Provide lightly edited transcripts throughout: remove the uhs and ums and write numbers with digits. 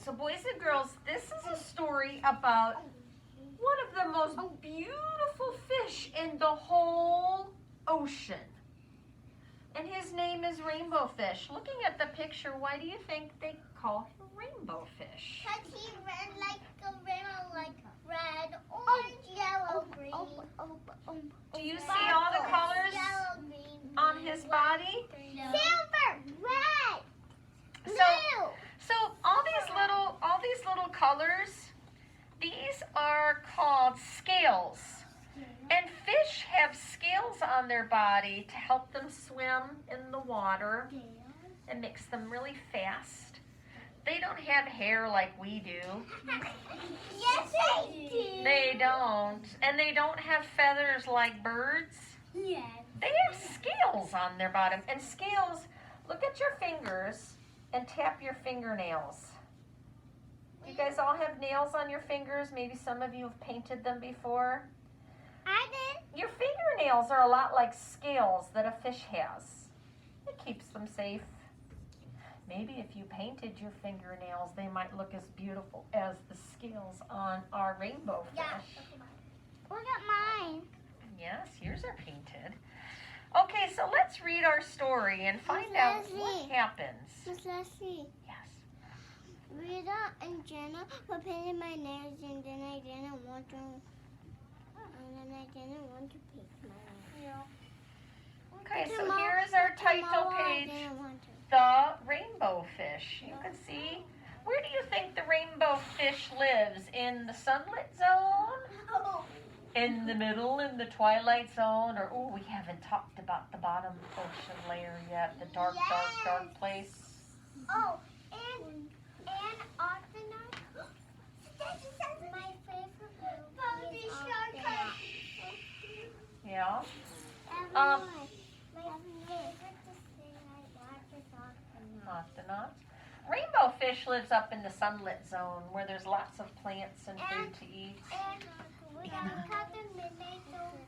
So boys and girls, this is a story about one of the most beautiful fish in the whole ocean. And his name is rainbow fish. Looking at the picture, why do you think they call him rainbow fish? Because he's red like a rainbow, like red, orange, yellow, green. Do you see all the colors Yellow, green, on his body? silver, red, blue. So all these little colors, these are called scales. And fish have scales on their body to help them swim in the water. It makes them really fast. They don't have hair like we do. Yes, they do. They don't. And they don't have feathers like birds. Yes. They have scales on their bottom. And scales, look at your fingers and tap your fingernails. You guys all have nails on your fingers. Maybe some of you have painted them before. I did. Your fingernails are a lot like scales that a fish has. It keeps them safe. Maybe if you painted your fingernails, they might look as beautiful as the scales on our rainbow fish. Yeah. Look at mine. Yes, yours are painted. Okay, so let's read our story and find out what happens. Miss Leslie, Yes. Rita and Jenna were painting my nails, and then I didn't want to. And then I didn't want to paint my nails. Okay, so here is our title Tomorrow I page. didn't want to. The rainbow fish. You can see. Where do you think the rainbow fish lives? In the sunlit zone? In the middle, in the twilight zone? Or, oh, we haven't talked about the bottom ocean layer yet. The dark, dark place. Oh, and Arthur, my favorite movie is Yeah. my favorite to sing I watch is Octonauts. Rainbow fish lives up in the sunlit zone where there's lots of plants and food to eat. And we got the midnight zone.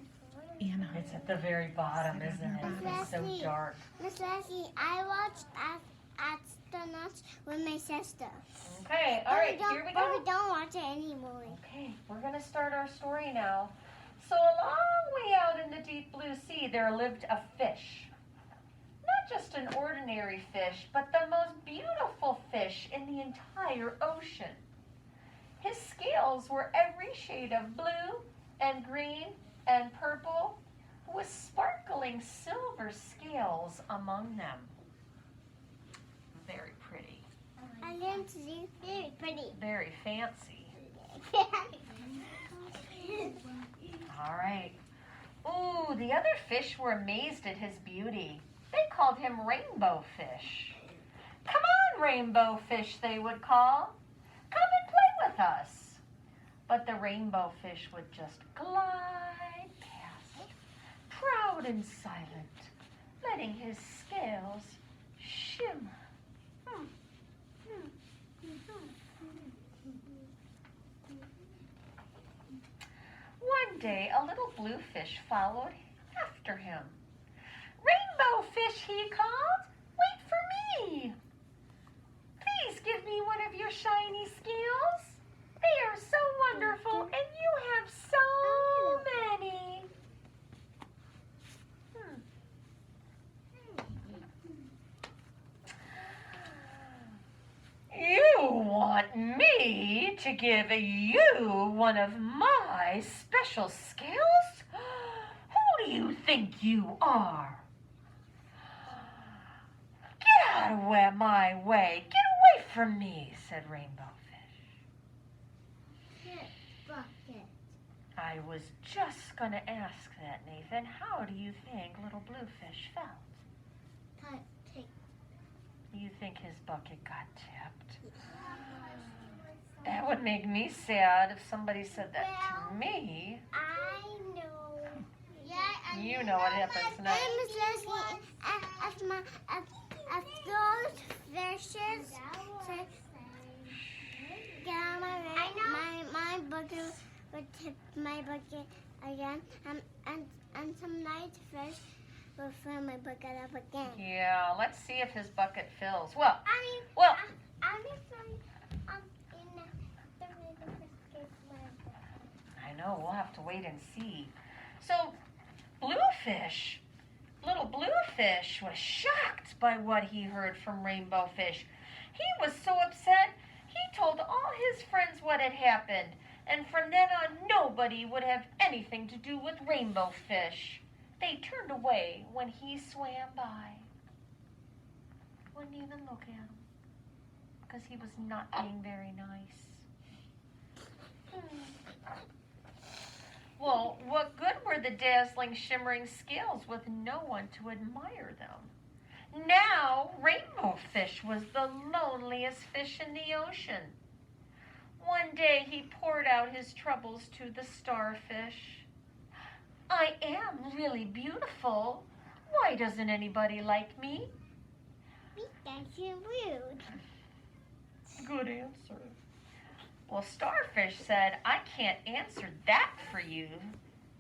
Anna. It's at the very bottom, isn't it? It's so Leslie. dark. Miss Leslie, I watched Astronauts with my sister. Okay, all right, here we But go. we don't watch it anymore. Okay, we're going to start our story now. So a long way out in the deep blue sea, there lived a fish. Not just an ordinary fish, but the most beautiful fish in the entire ocean. His scales were every shade of blue and green and purple, with sparkling silver scales among them. Very pretty. I didn't see very pretty. Very fancy. All right. Ooh, the other fish were amazed at his beauty. They called him Rainbow Fish. Come on, Rainbow Fish, they would call. Come and play with us. But the Rainbow Fish would just glide past, proud and silent, letting his scales shimmer. One day, a little blue fish followed after him. Rainbow Fish, he called, wait for me. Please give me one of your shiny scales. They are so wonderful, and you have so many. You want me to give you one of my special scales? Who do you think you are? Get out of my way. Get away from me, said Rainbow Fish. Bucket. I was just going to ask that, Nathan. How do you think little blue fish felt? You think his bucket got tipped? That would make me sad if somebody said that to me. I know. Yeah, You know what happens next. Miss Leslie, if those fishes get on my bucket would tip my bucket again, and some nice fish will fill my bucket up again. Yeah, let's see if his bucket fills. Well, I mean, well, I'm just know. We'll have to wait and see. So, Bluefish, little Bluefish was shocked by what he heard from Rainbow Fish. He was so upset, he told all his friends what had happened. And from then on, nobody would have anything to do with Rainbow Fish. They turned away when he swam by. Wouldn't even look at him, because he was not being very nice. Well, what good were the dazzling, shimmering scales with no one to admire them? Now, Rainbow Fish was the loneliest fish in the ocean. One day he poured out his troubles to the starfish. I am really beautiful. Why doesn't anybody like me? Because you're rude. Good answer. Well, Starfish said, I can't answer that for you.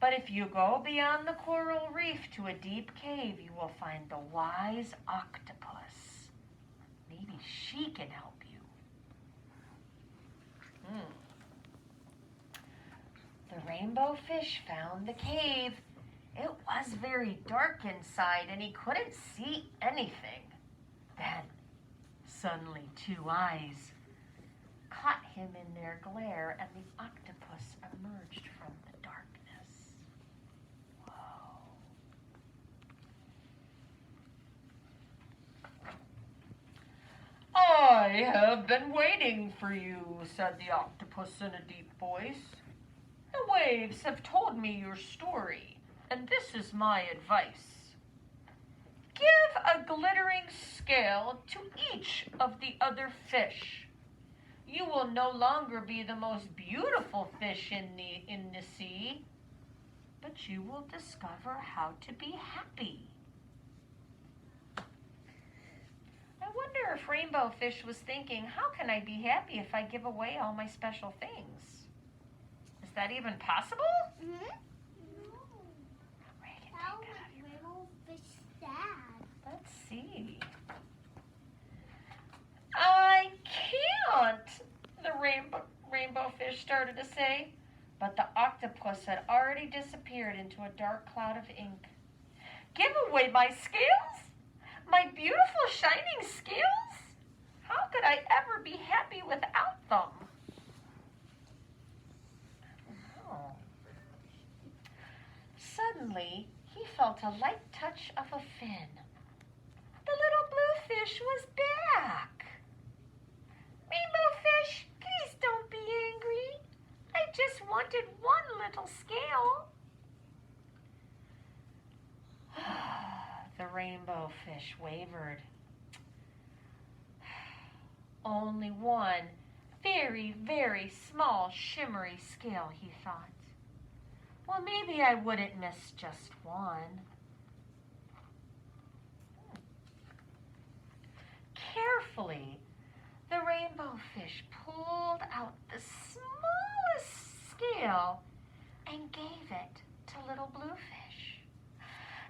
But if you go beyond the coral reef to a deep cave, you will find the wise octopus. Maybe she can help you. The Rainbow Fish found the cave. It was very dark inside and he couldn't see anything. Then, suddenly 2 eyes caught him in their glare and the octopus emerged from the darkness. Whoa. I have been waiting for you, said the octopus in a deep voice. The waves have told me your story, and this is my advice. Give a glittering scale to each of the other fish. You will no longer be the most beautiful fish in the sea, but you will discover how to be happy. I wonder if Rainbow Fish was thinking, how can I be happy if I give away all my special things? Is that even possible? Mm-hmm. Reagan, How take that out of would your Rainbow Fish sad? Let's see. I can't, the rainbow fish started to say, but the octopus had already disappeared into a dark cloud of ink. Give away my scales? My beautiful shining scales? How could I ever be happy without them? Oh. Suddenly, he felt a light touch of a fin. The little blue fish was back. Rainbow Fish, please don't be angry. I just wanted one little scale. The Rainbow Fish wavered. Only one very, very small shimmery scale, he thought. Well, maybe I wouldn't miss just one. Carefully, the Rainbow Fish pulled out the smallest scale and gave it to little Bluefish.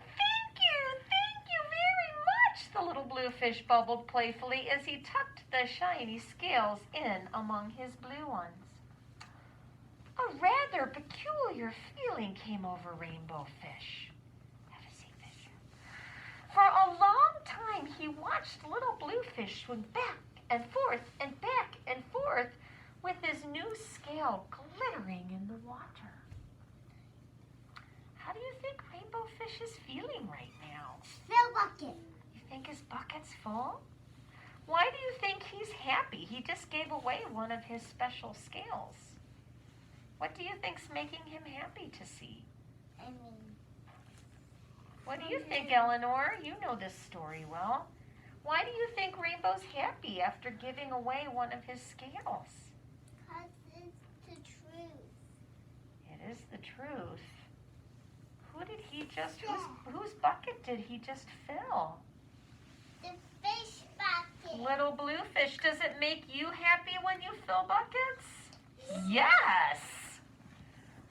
Thank you very much, the little Bluefish bubbled playfully as he tucked the shiny scales in among his blue ones. A rather peculiar feeling came over Rainbow Fish. Have a seat, Fish. For a long time, he watched little Bluefish swim back and forth and back and forth with his new scale glittering in the water. How do you think Rainbow Fish is feeling right now? Fill bucket. You think his bucket's full? Why do you think he's happy? He just gave away one of his special scales. What do you think's making him happy to see? I mean, What do you think, Eleanor? You know this story well. Why do you think Rainbow's happy after giving away one of his scales? because it's the truth. It is the truth. Whose bucket did he just fill? The fish bucket. Little Bluefish, does it make you happy when you fill buckets? Yes!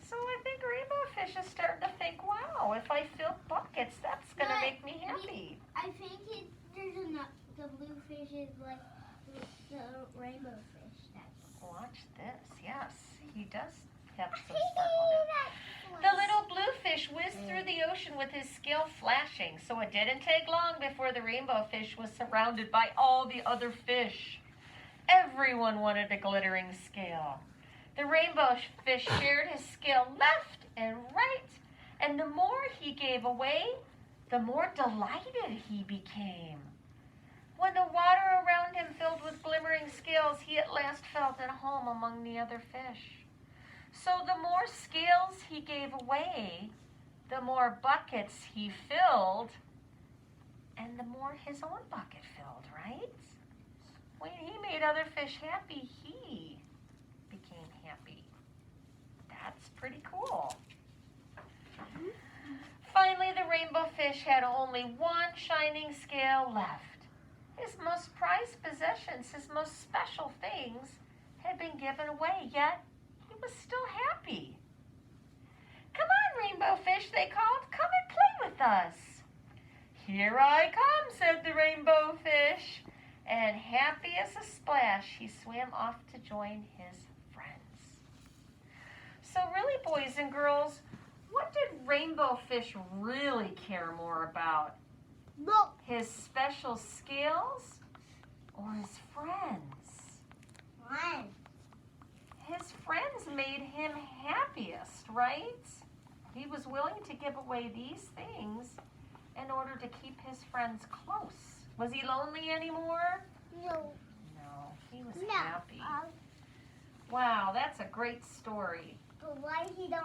So I think Rainbow Fish is starting to think, wow, if I fill buckets, that's going to But make me happy. I think there's enough. The blue fish is like the rainbow fish. Watch this. Yes, he does have some sparkle fish whizzed through the ocean with his scale flashing, so it didn't take long before the rainbow fish was surrounded by all the other fish. Everyone wanted a glittering scale. The rainbow fish shared his scale left and right, and the more he gave away, the more delighted he became. When the water around him filled with glimmering scales, he at last felt at home among the other fish. So the more scales he gave away, the more buckets he filled, and the more his own bucket filled, right? When he made other fish happy, he became happy. That's pretty cool. Finally, the rainbow fish had only one shining scale left. His most prized possessions, his most special things, had been given away, yet he was still happy. Come on, rainbow fish, they called. Come and play with us. Here I come, said the rainbow fish. And happy as a splash, he swam off to join his friends. So really, boys and girls, what did rainbow fish really care more about? Look. His special scales or his friends? One. His friends made him happiest, right? He was willing to give away these things in order to keep his friends close. Was he lonely anymore? No. No, he was No. happy. Wow, that's a great story. But why he don't